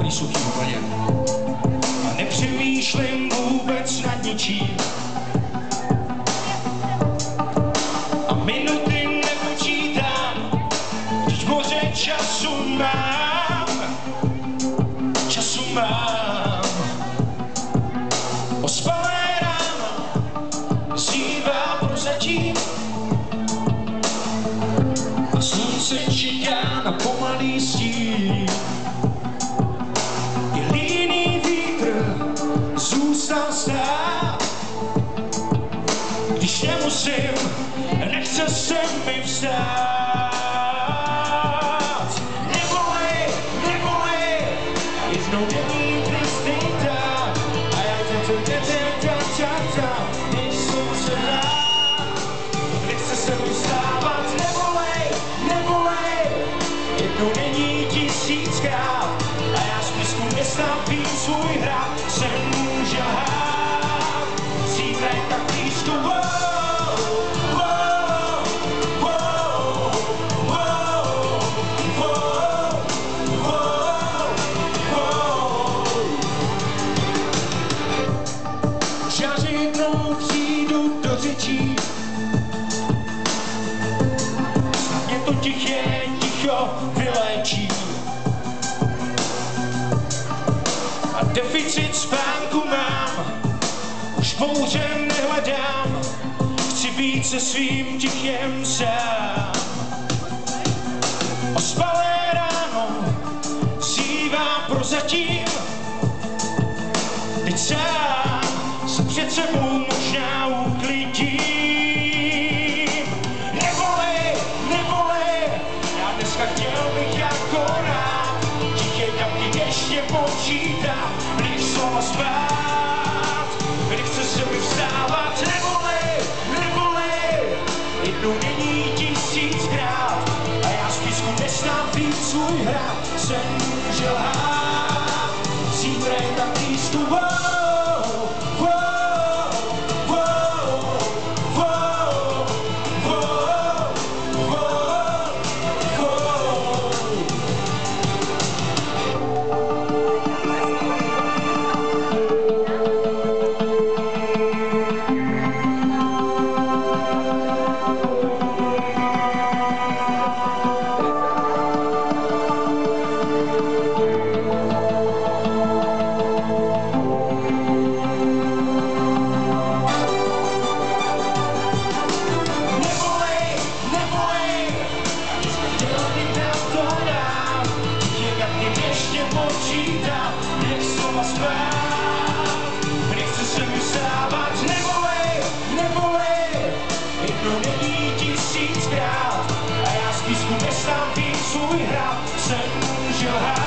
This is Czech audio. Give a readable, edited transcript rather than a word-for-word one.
takový suchý úplně. A nepřemýšlím vůbec nad ničím. A minuty nepočítám, když moře času mám. Času mám. Ospalé ráno zývá prozatím. A slunce čeká na pomalý stín. I líný vítr zůstal stát. Když nemusím, nechce se mi vzdát. Neboli, jednou není tristý tak. A já to když slunce dá. Nechce se mi vstávat. Neboli, jednou není tisíckrát. A já z písku nestaví svůj hrad. Se může lhát. Zítra je tak blízko. Že jednou přijdu do řečí. Snad mě to ticho vylečí. A deficit spánku mám, už bouře nehledám. Chci být se svým tichem sám. Ospalé ráno zývá prozatím. Teď sám se před sebou možná uklidím. Neboli, já dneska chtěl bych jako rád tiché kapky ještě počítat, než slova spát. Nechce se mi vstávat. Neboli, jednou není tisíckrát. A já z písku nestavím svůj hrad. Se může lhát. Zítra je tak blízko. Počítám, nech slova spát. Nechce se mi vstávat. Neboli, jednou není tisíckrát. A já z písku nestavím svůj hrad. Se může lhát.